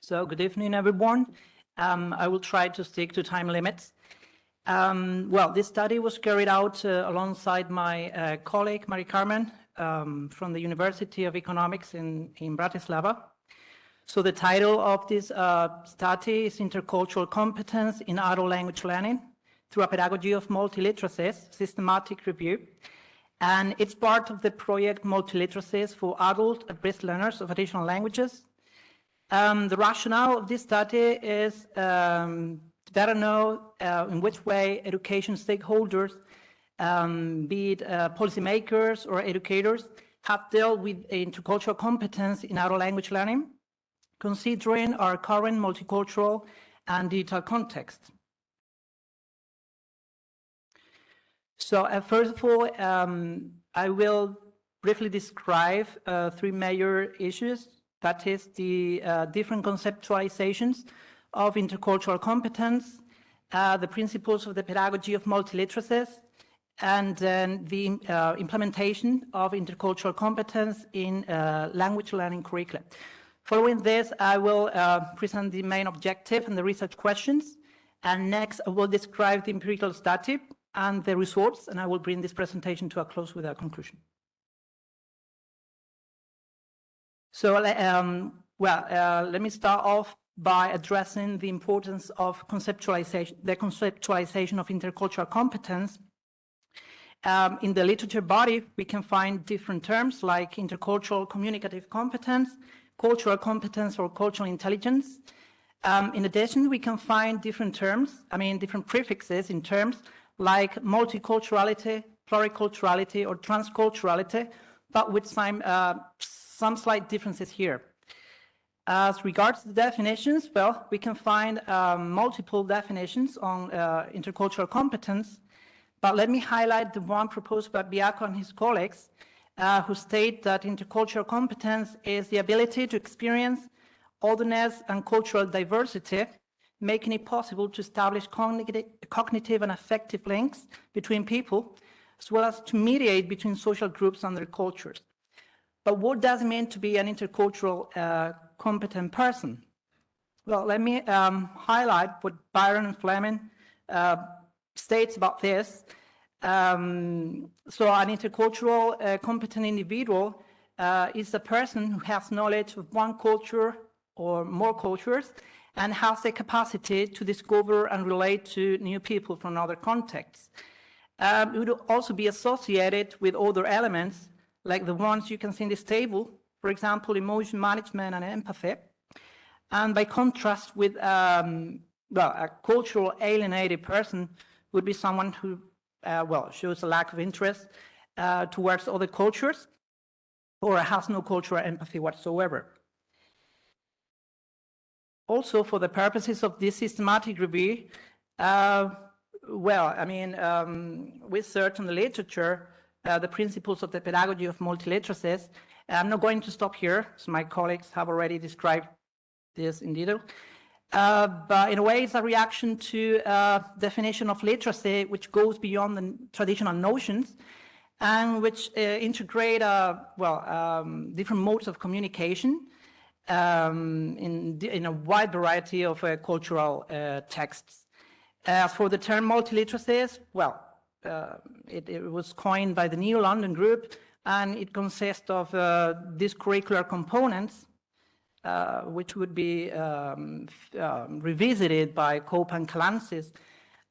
So good evening, everyone. I will try to stick to time limits. Well, this study was carried out alongside my colleague, Mari Carmen, from the University of Economics in Bratislava. So the title of this study is Intercultural Competence in Adult Language Learning through a Pedagogy of Multiliteracies, Systematic Review. And it's part of the project Multiliteracies for Adult at-risk learners of additional languages. The rationale of this study is to better know in which way education stakeholders, be it policymakers or educators, have dealt with intercultural competence in adult language learning, considering our current multicultural and digital context. So first of all, I will briefly describe three major issues. That is the different conceptualizations of intercultural competence, the principles of the pedagogy of multiliteracies, and then the implementation of intercultural competence in language learning curricula. Following this, I will present the main objective and the research questions. And next, I will describe the empirical study and the results, and I will bring this presentation to a close with a conclusion. So, let me start off by addressing the importance of conceptualization, the conceptualization of intercultural competence. In the literature body, we can find different terms like intercultural communicative competence, cultural competence, or cultural intelligence. In addition, we can find different terms, different prefixes in terms like multiculturality, pluriculturality, or transculturality, but with some slight differences here. As regards to the definitions, well, we can find multiple definitions on intercultural competence, but let me highlight the one proposed by Biako and his colleagues, who state that intercultural competence is the ability to experience otherness and cultural diversity, making it possible to establish cognitive and affective links between people, as well as to mediate between social groups and their cultures. But what does it mean to be an intercultural competent person? Well, let me highlight what Byron and Fleming states about this. So an intercultural competent individual is a person who has knowledge of one culture or more cultures and has the capacity to discover and relate to new people from other contexts. It would also be associated with other elements like the ones you can see in this table, for example, emotion management and empathy. And by contrast with a cultural alienated person would be someone who, shows a lack of interest towards other cultures or has no cultural empathy whatsoever. Also, for the purposes of this systematic review, research in the literature, the principles of the pedagogy of multiliteracies. I'm not going to stop here, so my colleagues have already described this in detail. But in a way, it's a reaction to definition of literacy, which goes beyond the traditional notions and which integrate different modes of communication in a wide variety of cultural texts. As for the term multiliteracies, it was coined by the New London Group, and it consists of these curricular components, which would be revisited by Cope and Calancis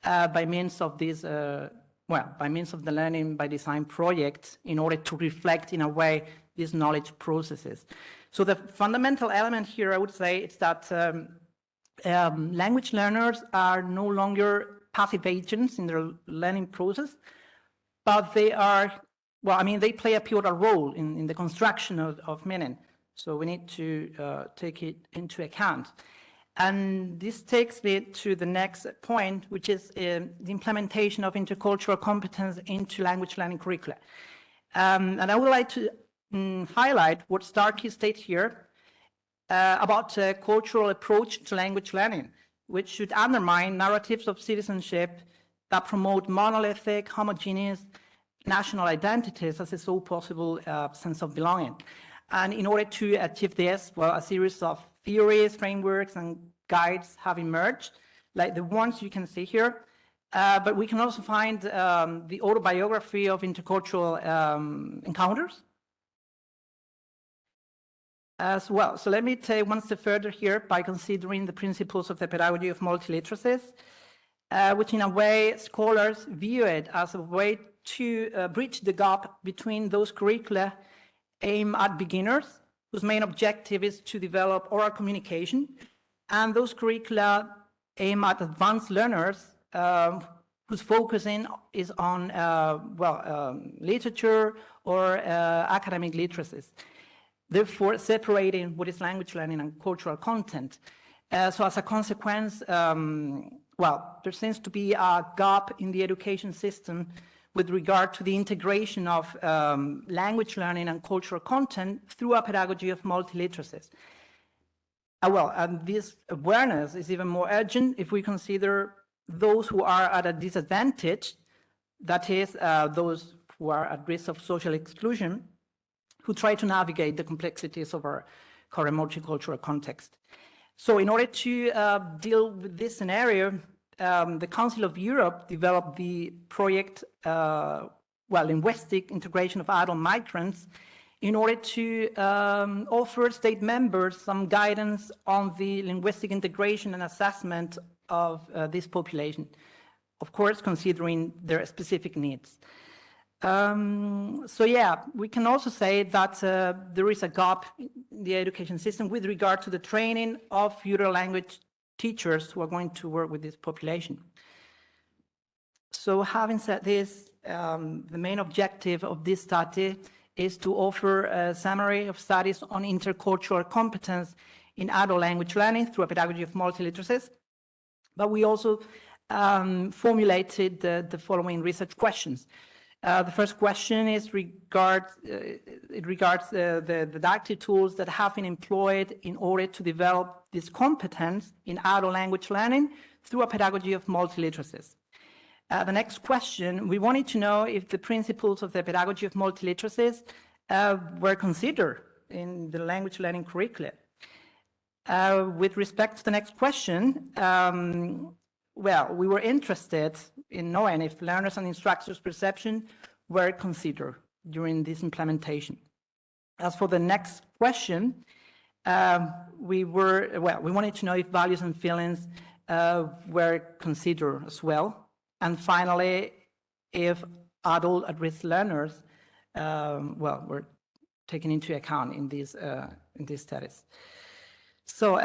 by means of this, by means of the Learning by Design project, in order to reflect in a way these knowledge processes. So the fundamental element here, I would say, is that language learners are no longer passive agents in their learning process, but they are, they play a pivotal role in the construction of meaning. So we need to take it into account. And this takes me to the next point, which is the implementation of intercultural competence into language learning curricula. And I would like to highlight what Starkey states here about a cultural approach to language learning, which should undermine narratives of citizenship that promote monolithic, homogeneous national identities as a sole possible sense of belonging. And in order to achieve this, a series of theories, frameworks, and guides have emerged, like the ones you can see here. But we can also find the autobiography of intercultural encounters as well. So let me take one step further here by considering the principles of the pedagogy of multiliteracies, which in a way scholars view it as a way to bridge the gap between those curricula aimed at beginners, whose main objective is to develop oral communication, and those curricula aimed at advanced learners, whose focusing is on literature or academic literacies, therefore separating what is language learning and cultural content. So as a consequence, there seems to be a gap in the education system with regard to the integration of language learning and cultural content through a pedagogy of multiliteracies. And this awareness is even more urgent if we consider those who are at a disadvantage, that is, those who are at risk of social exclusion, who try to navigate the complexities of our current multicultural context. So in order to deal with this scenario, the Council of Europe developed the project, linguistic integration of adult migrants, in order to offer state members some guidance on the linguistic integration and assessment of this population, of course, considering their specific needs. We can also say that there is a gap in the education system with regard to the training of future language teachers who are going to work with this population. So having said this, the main objective of this study is to offer a summary of studies on intercultural competence in adult language learning through a pedagogy of multiliteracies. But we also formulated the following research questions. The first question is regards the didactic tools that have been employed in order to develop this competence in adult language learning through a pedagogy of multiliteracies. The next question, we wanted to know if the principles of the pedagogy of multiliteracies were considered in the language learning curricula. With respect to the next question, we were interested in knowing if learners and instructors' perception were considered during this implementation. As for the next question, we wanted to know if values and feelings were considered as well. And finally, if adult at-risk learners were taken into account in these studies. So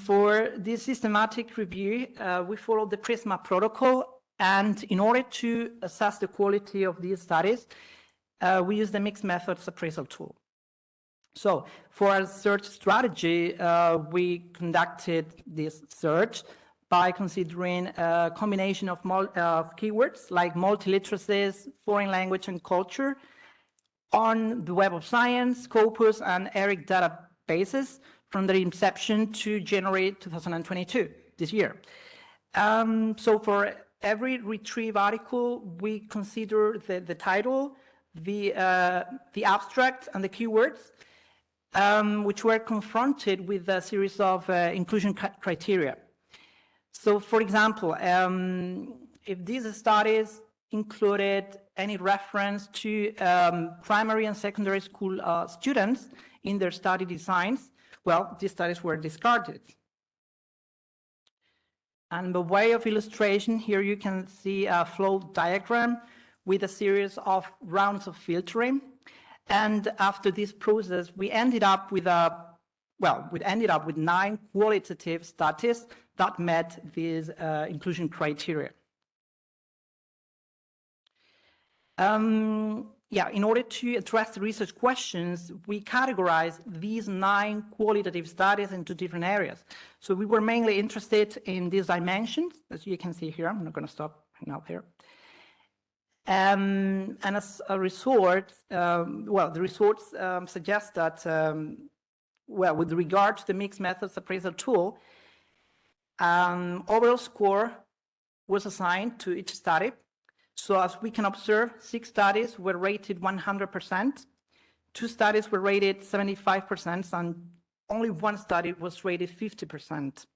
for this systematic review, we followed the PRISMA protocol, and in order to assess the quality of these studies, we used the mixed methods appraisal tool. So for our search strategy, we conducted this search by considering a combination of keywords like multiliteracies, foreign language and culture on the Web of Science, Scopus, and ERIC databases from their inception to January 2022, this year. So for every retrieve article, we consider the title, the abstract, and the keywords, which were confronted with a series of inclusion criteria. So, for example, if these studies included any reference to primary and secondary school students in their study designs, these studies were discarded. And by way of illustration, here you can see a flow diagram with a series of rounds of filtering. And after this process, we ended up with 9 qualitative studies that met these inclusion criteria. In order to address the research questions, we categorized these 9 qualitative studies into different areas. So we were mainly interested in these dimensions, as you can see here. I'm not going to stop now here. And as a result, the results suggest that, with regard to the mixed methods appraisal tool, overall score was assigned to each study. So as we can observe, 6 studies were rated 100%, 2 studies were rated 75%, and only one study was rated 50%.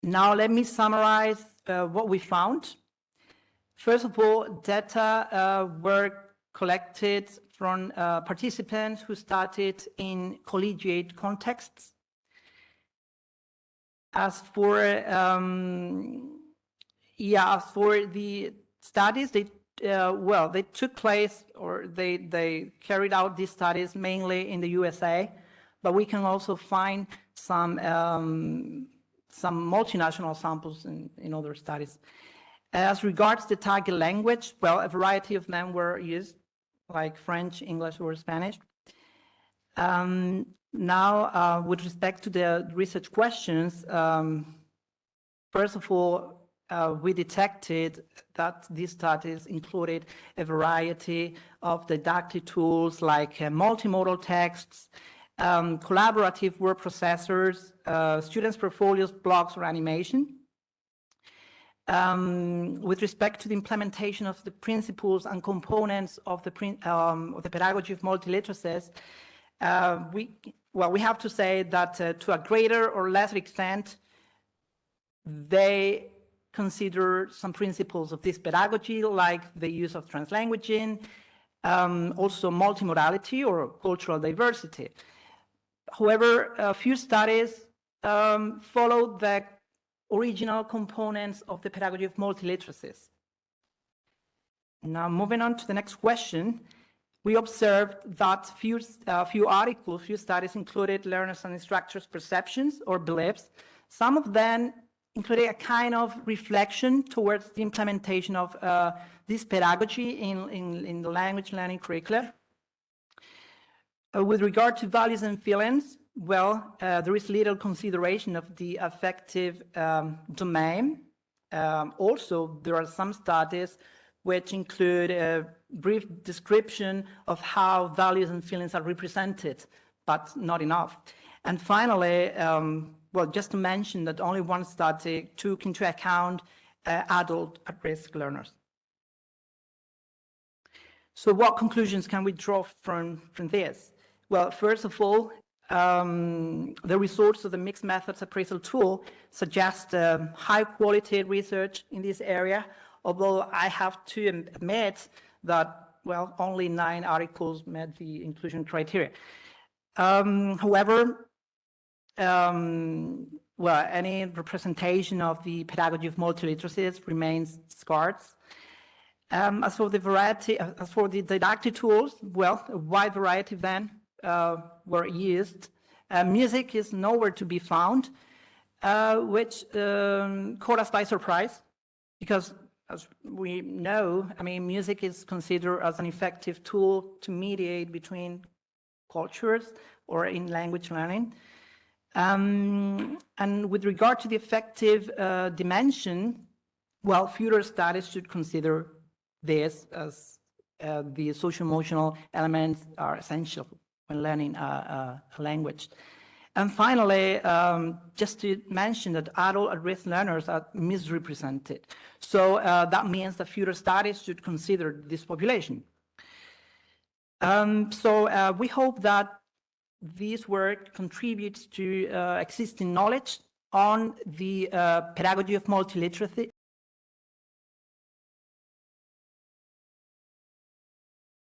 Now let me summarize what we found. First of all, data were collected from participants who started in collegiate contexts. As for the studies, they took place, or they carried out these studies mainly in the USA, but we can also find some multinational samples in other studies. As regards the target language, well, a variety of them were used, like French, English, or Spanish. Now, with respect to the research questions, first of all, we detected that these studies included a variety of didactic tools like multimodal texts, collaborative word processors, students' portfolios, blogs, or animation. With respect to the implementation of the principles and components of the pedagogy of multiliteracies, we have to say that to a greater or lesser extent, they consider some principles of this pedagogy, like the use of translanguaging, also multimodality or cultural diversity. However, a few studies followed the original components of the pedagogy of multiliteracies. Now, moving on to the next question, we observed that few studies included learners and instructors' perceptions or beliefs. Some of them including a kind of reflection towards the implementation of this pedagogy in the language learning curricula. With regard to values and feelings, well, there is little consideration of the affective domain. Also, there are some studies which include a brief description of how values and feelings are represented, but not enough. And finally, well, just to mention that only one study took into account adult at-risk learners. So what conclusions can we draw from this? Well, first of all, the results of the mixed methods appraisal tool suggest high quality research in this area, although I have to admit that, well, only 9 articles met the inclusion criteria. However, well, any representation of the pedagogy of multiliteracies remains scarce. As for the didactic tools, well, a wide variety then were used. Music is nowhere to be found, which caught us by surprise, because as we know, I mean, music is considered as an effective tool to mediate between cultures or in language learning. And with regard to the affective dimension, well, future studies should consider this as the social-emotional elements are essential when learning a language. And finally, just to mention that adult at-risk learners are misrepresented. So that means that future studies should consider this population. So we hope that this work contributes to existing knowledge on the pedagogy of multiliteracy